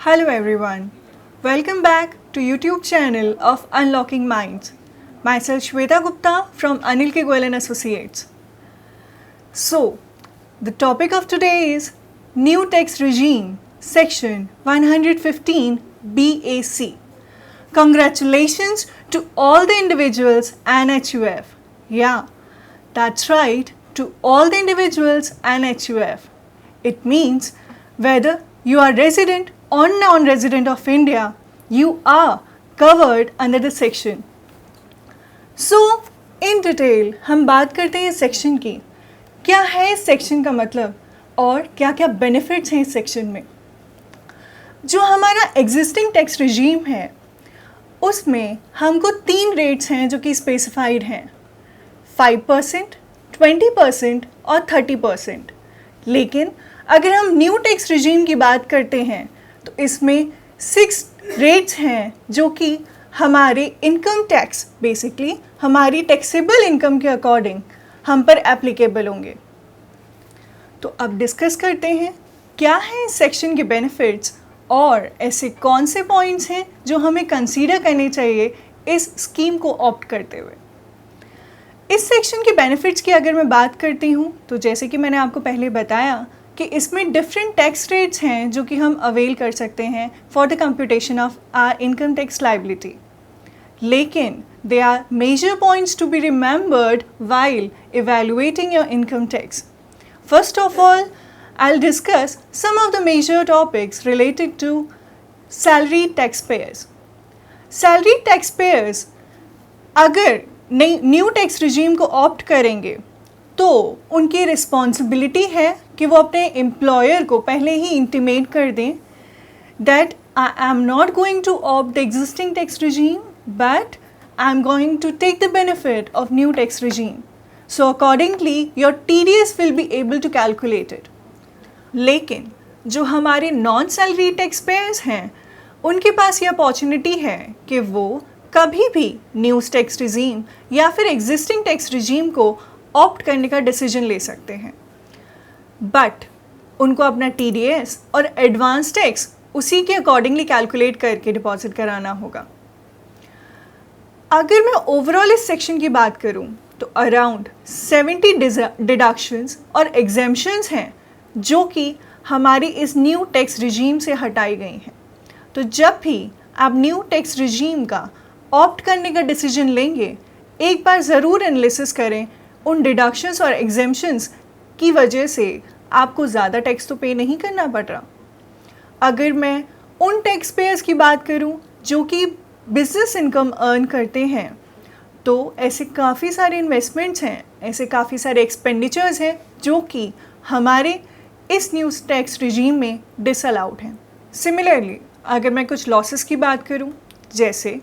Hello everyone. Welcome back to YouTube channel of Unlocking Minds. Myself Shweta Gupta from Anil K. Goyal and Associates. So, the topic of today is New Tax Regime, Section 115 BAC. Congratulations to all the individuals and HUF. Yeah, that's right, to all the individuals and HUF. It means whether you are resident or non-resident of India, you are covered under the section. So, in detail हम बात करते हैं इस section की. क्या है इस section का मतलब और क्या क्या बेनिफिट्स हैं इस सेक्शन में. जो हमारा एग्जिस्टिंग टैक्स रिजीम है उसमें हमको 3 रेट्स हैं जो कि स्पेसिफाइड हैं, 5%, 20% और 30%. लेकिन अगर हम न्यू टैक्स रिजीम की बात करते हैं तो इसमें 6 रेट्स हैं जो कि हमारे इनकम टैक्स बेसिकली हमारी टैक्सेबल इनकम के अकॉर्डिंग हम पर एप्लीकेबल होंगे. तो अब डिस्कस करते हैं क्या है इस सेक्शन के बेनिफिट्स और ऐसे कौन से पॉइंट्स हैं जो हमें कंसीडर करने चाहिए इस स्कीम को ऑप्ट करते हुए. इस सेक्शन के बेनिफिट्स की अगर मैं बात करती हूँ तो जैसे कि मैंने आपको पहले बताया कि इसमें डिफरेंट टैक्स रेट्स हैं जो कि हम अवेल कर सकते हैं for the computation of our income tax liability. लेकिन they are major points to be remembered while evaluating your income tax. First of all, I'll discuss some of the major topics related to salary taxpayers. Salary taxpayers अगर new tax regime को opt करेंगे तो उनकी responsibility है कि वो अपने employer को पहले ही इंटीमेट कर दें that I am not going to opt the existing tax regime but I am going to take the benefit of new tax regime. So accordingly your TDS will be able to calculate it. लेकिन जो हमारे non salary tax payers हैं उनके पास ये opportunity है कि वो कभी भी न्यू टैक्स रिजीम या फिर एग्जिस्टिंग टैक्स रिजीम को ऑप्ट करने का डिसीजन ले सकते हैं, बट उनको अपना TDS और एडवांस टैक्स उसी के अकॉर्डिंगली कैलकुलेट करके डिपॉजिट कराना होगा. अगर मैं ओवरऑल इस सेक्शन की बात करूं तो अराउंड 70 डिडक्शंस और एग्जेम्पशंस हैं जो कि हमारी इस न्यू टैक्स रिजीम से हटाई गई हैं. तो जब भी आप न्यू टैक्स रिजीम का ऑप्ट करने का डिसीजन लेंगे एक बार ज़रूर एनालिसिस करें उन डिडक्शंस और एग्जेम्पशंस की वजह से आपको ज़्यादा टैक्स तो पे नहीं करना पड़ रहा. अगर मैं उन टैक्स पेयर्स की बात करूं जो कि बिजनेस इनकम अर्न करते हैं तो ऐसे काफ़ी सारे इन्वेस्टमेंट्स हैं, ऐसे काफ़ी सारे एक्सपेंडिचर्स हैं जो कि हमारे इस न्यू टैक्स रिजीम में डिसअलाउड हैं. सिमिलरली अगर मैं कुछ लॉसेस की बात करूं जैसे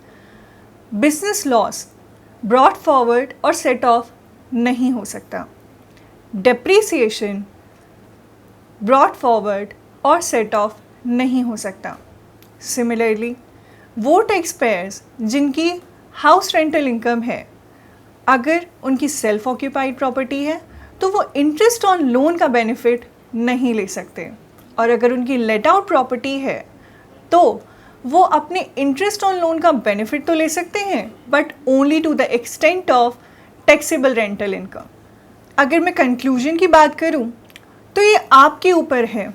बिजनेस लॉस ब्रॉट फॉरवर्ड और सेट ऑफ नहीं हो सकता, डेप्रीसिएशन ब्रॉट फॉरवर्ड और सेट ऑफ नहीं हो सकता. सिमिलरली वो टैक्स पेयर्स जिनकी हाउस रेंटल इनकम है अगर उनकी सेल्फ ऑक्यूपाइड प्रॉपर्टी है तो वो इंटरेस्ट ऑन लोन का बेनिफिट नहीं ले सकते, और अगर उनकी लेट आउट प्रॉपर्टी है तो वो अपने इंटरेस्ट ऑन लोन का बेनिफिट तो ले सकते हैं but only to the extent of taxable rental income. अगर मैं कंक्लूजन की बात करूं तो ये आपके ऊपर है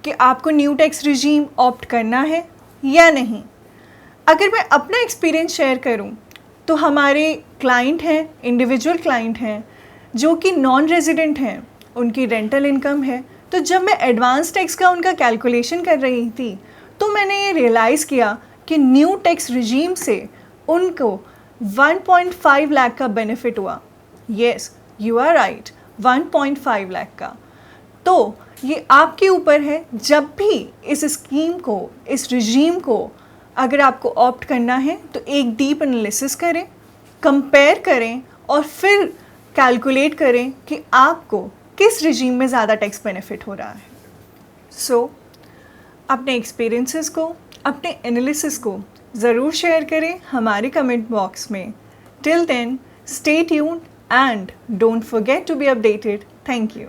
कि आपको न्यू टैक्स रिजीम ऑप्ट करना है या नहीं. अगर मैं अपना एक्सपीरियंस शेयर करूं तो हमारे क्लाइंट हैं, इंडिविजुअल क्लाइंट हैं जो कि नॉन रेजिडेंट हैं, उनकी रेंटल इनकम है. तो जब मैं एडवांस टैक्स का उनका कैलकुलेशन कर रही थी तो मैंने ये रियलाइज़ किया कि न्यू टैक्स रिजीम से उनको 1.5 लाख का बेनिफिट हुआ. Yes, you are right, 1.5 lakh का. तो ये आपके ऊपर है, जब भी इस स्कीम को, इस रिजीम को अगर आपको ऑप्ट करना है तो एक डीप एनालिसिस करें, कंपेयर करें और फिर कैलकुलेट करें कि आपको किस रिजीम में ज़्यादा टैक्स बेनिफिट हो रहा है. सो अपने एक्सपीरियंसेस को, अपने एनालिसिस को ज़रूर शेयर करें हमारे कमेंट बॉक्स में. Till then, stay tuned and don't forget to be updated. Thank you.